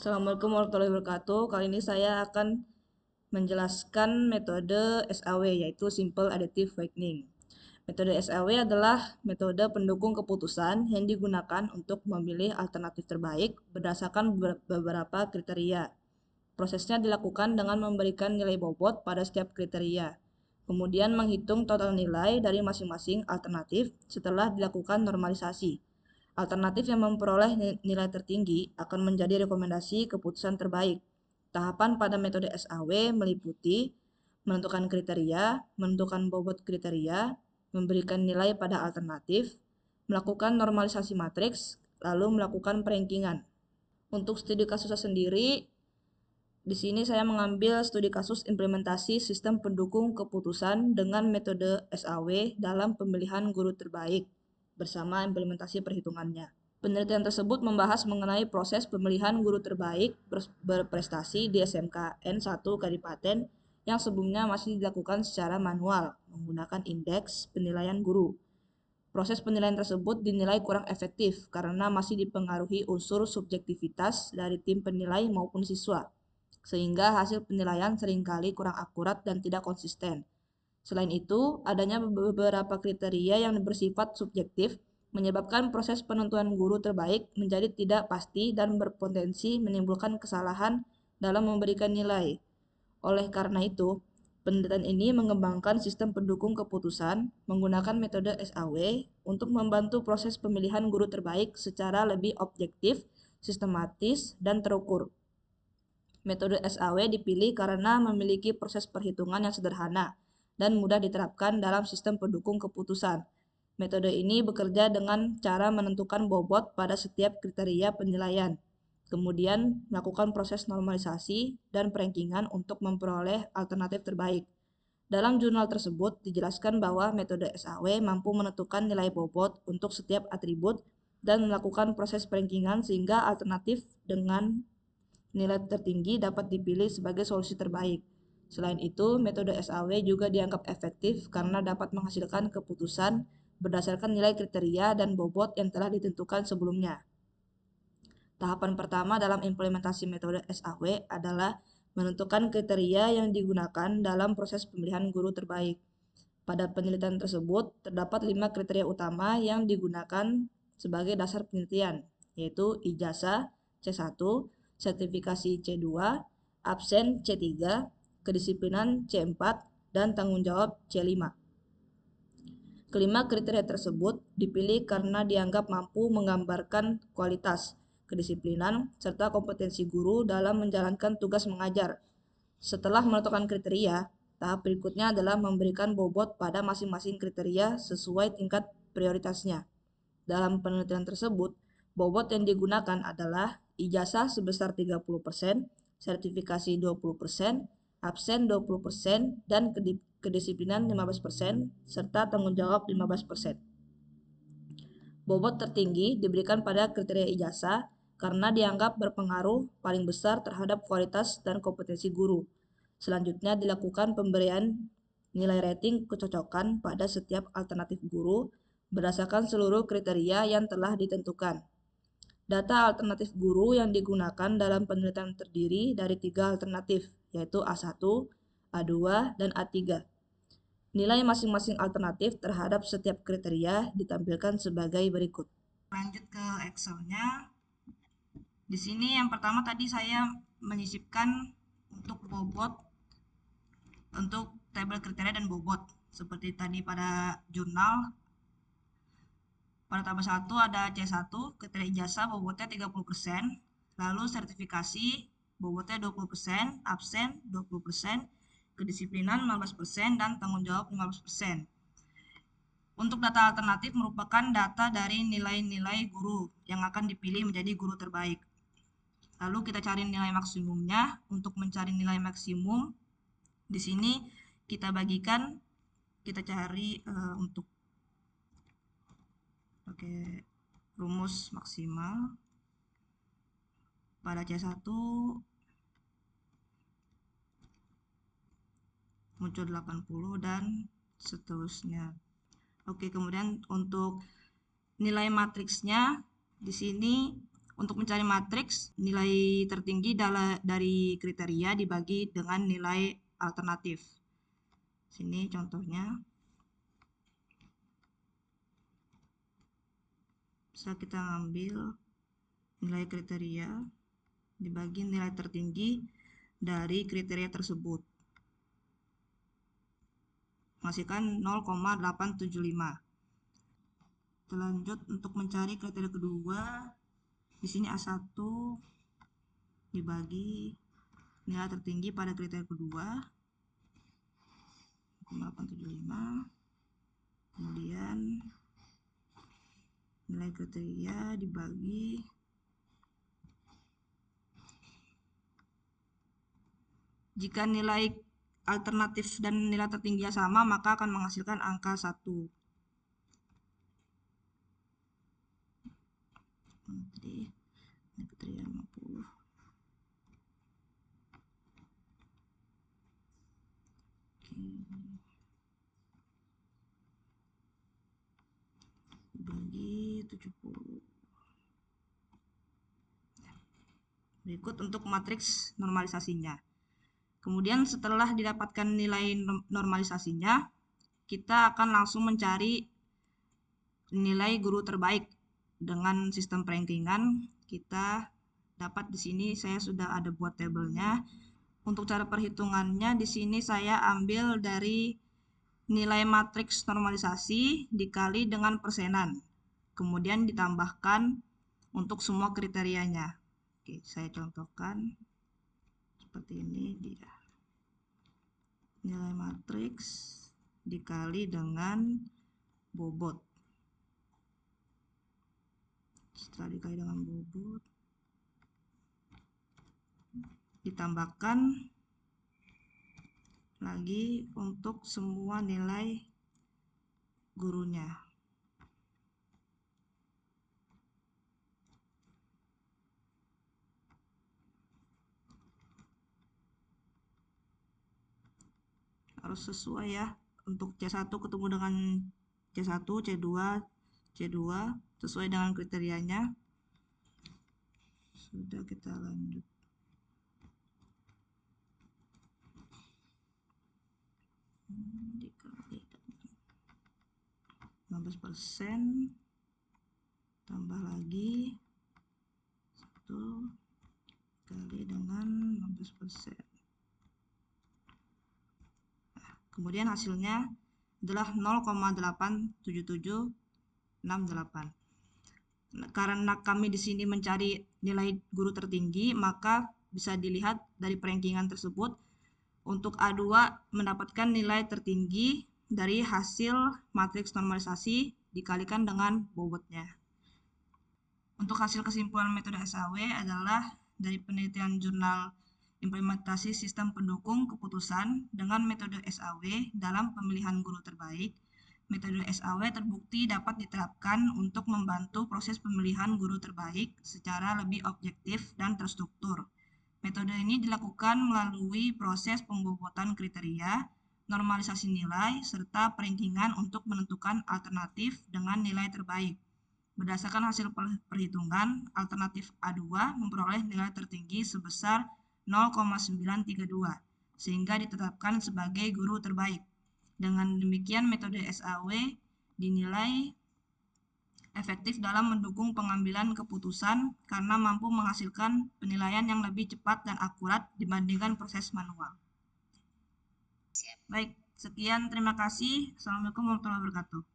Assalamualaikum warahmatullahi wabarakatuh. Kali ini saya akan menjelaskan metode SAW, yaitu Simple Additive Weighting. Metode SAW adalah metode pendukung keputusan yang digunakan untuk memilih alternatif terbaik berdasarkan beberapa kriteria. Prosesnya dilakukan dengan memberikan nilai bobot pada setiap kriteria, kemudian menghitung total nilai dari masing-masing alternatif setelah dilakukan normalisasi. Alternatif yang memperoleh nilai tertinggi akan menjadi rekomendasi keputusan terbaik. Tahapan pada metode SAW meliputi menentukan kriteria, menentukan bobot kriteria, memberikan nilai pada alternatif, melakukan normalisasi matriks, lalu melakukan perankingan. Untuk studi kasusnya sendiri, di sini saya mengambil studi kasus implementasi sistem pendukung keputusan dengan metode SAW dalam pemilihan guru terbaik bersama implementasi perhitungannya. Penelitian tersebut membahas mengenai proses pemilihan guru terbaik berprestasi di SMKN 1 Kadipaten yang sebelumnya masih dilakukan secara manual menggunakan indeks penilaian guru. Proses penilaian tersebut dinilai kurang efektif karena masih dipengaruhi unsur subjektivitas dari tim penilai maupun siswa, sehingga hasil penilaian seringkali kurang akurat dan tidak konsisten. Selain itu, adanya beberapa kriteria yang bersifat subjektif menyebabkan proses penentuan guru terbaik menjadi tidak pasti dan berpotensi menimbulkan kesalahan dalam memberikan nilai. Oleh karena itu, penelitian ini mengembangkan sistem pendukung keputusan menggunakan metode SAW untuk membantu proses pemilihan guru terbaik secara lebih objektif, sistematis, dan terukur. Metode SAW dipilih karena memiliki proses perhitungan yang sederhana dan mudah diterapkan dalam sistem pendukung keputusan. Metode ini bekerja dengan cara menentukan bobot pada setiap kriteria penilaian, kemudian melakukan proses normalisasi dan perankingan untuk memperoleh alternatif terbaik. Dalam jurnal tersebut dijelaskan bahwa metode SAW mampu menentukan nilai bobot untuk setiap atribut dan melakukan proses perankingan sehingga alternatif dengan nilai tertinggi dapat dipilih sebagai solusi terbaik. Selain itu, metode SAW juga dianggap efektif karena dapat menghasilkan keputusan berdasarkan nilai kriteria dan bobot yang telah ditentukan sebelumnya. Tahapan pertama dalam implementasi metode SAW adalah menentukan kriteria yang digunakan dalam proses pemilihan guru terbaik. Pada penelitian tersebut, terdapat 5 kriteria utama yang digunakan sebagai dasar penelitian, yaitu ijazah C1, sertifikasi C2, absen C3, kedisiplinan C4, dan tanggung jawab C5. Kelima kriteria tersebut dipilih karena dianggap mampu menggambarkan kualitas, kedisiplinan, serta kompetensi guru dalam menjalankan tugas mengajar. Setelah menentukan kriteria, tahap berikutnya adalah memberikan bobot pada masing-masing kriteria sesuai tingkat prioritasnya. Dalam penelitian tersebut, bobot yang digunakan adalah ijazah sebesar 30%, sertifikasi 20%, absen 20%, dan kedisiplinan 15%, serta tanggung jawab 15%. Bobot tertinggi diberikan pada kriteria ijazah karena dianggap berpengaruh paling besar terhadap kualitas dan kompetensi guru. Selanjutnya dilakukan pemberian nilai rating kecocokan pada setiap alternatif guru berdasarkan seluruh kriteria yang telah ditentukan. Data alternatif guru yang digunakan dalam penelitian terdiri dari 3 alternatif, yaitu A1, A2, dan A3. Nilai masing-masing alternatif terhadap setiap kriteria ditampilkan sebagai berikut. Lanjut ke Excel-nya. Di sini yang pertama tadi saya menyisipkan untuk bobot, untuk tabel kriteria dan bobot. Seperti tadi pada jurnal, pada tabel 1 ada C1, kriteria ijazah bobotnya 30%, lalu sertifikasi bobotnya 20%, absen 20%, kedisiplinan 15%, dan tanggung jawab 15%. Untuk data alternatif merupakan data dari nilai-nilai guru yang akan dipilih menjadi guru terbaik. Lalu kita cari nilai maksimumnya. Untuk mencari nilai maksimum, di sini kita bagikan, kita cari untuk rumus maksimal. Pada C1 muncul 80 dan seterusnya. Kemudian untuk nilai matriksnya di sini Untuk mencari matriks, nilai tertinggi dari kriteria dibagi dengan nilai alternatif. Sini contohnya. Bisa kita ambil nilai kriteria dibagi nilai tertinggi dari kriteria tersebut. Menghasilkan 0,875. Lanjut untuk mencari kriteria kedua. Di sini A1 dibagi nilai tertinggi pada kriteria kedua 0,875. Kemudian nilai kriteria dibagi jika nilai alternatif dan nilai tertingginya sama, maka akan menghasilkan angka 1. Jadi kriteria 50. Bagi 70. Berikut untuk matriks normalisasinya. Kemudian setelah didapatkan nilai normalisasinya, kita akan langsung mencari nilai guru terbaik dengan sistem perankingan. Kita dapat di sini saya sudah ada buat tabelnya. Untuk cara perhitungannya di sini saya ambil dari nilai matriks normalisasi dikali dengan persenan. Kemudian ditambahkan untuk semua kriterianya. Oke, saya contohkan seperti ini dia. Nilai matriks dikali dengan bobot. Setelah dikali dengan bobot, ditambahkan lagi untuk semua nilai gurunya. Harus sesuai ya. Untuk C1 ketemu dengan C1, C2 sesuai dengan kriterianya. Sudah, kita lanjut. Dikali 15%, tambah lagi 1 kali dengan 15%. Kemudian hasilnya adalah 0,87768. Karena kami di sini mencari nilai guru tertinggi, maka bisa dilihat dari perankingan tersebut. Untuk A2 mendapatkan nilai tertinggi dari hasil matriks normalisasi dikalikan dengan bobotnya. Untuk hasil kesimpulan metode SAW adalah dari penelitian jurnal implementasi sistem pendukung keputusan dengan metode SAW dalam pemilihan guru terbaik. Metode SAW terbukti dapat diterapkan untuk membantu proses pemilihan guru terbaik secara lebih objektif dan terstruktur. Metode ini dilakukan melalui proses pembobotan kriteria, normalisasi nilai, serta perankingan untuk menentukan alternatif dengan nilai terbaik. Berdasarkan hasil perhitungan, alternatif A2 memperoleh nilai tertinggi sebesar 0,932, sehingga ditetapkan sebagai guru terbaik. Dengan demikian, metode SAW dinilai efektif dalam mendukung pengambilan keputusan karena mampu menghasilkan penilaian yang lebih cepat dan akurat dibandingkan proses manual. Baik, sekian, terima kasih. Assalamualaikum warahmatullahi wabarakatuh.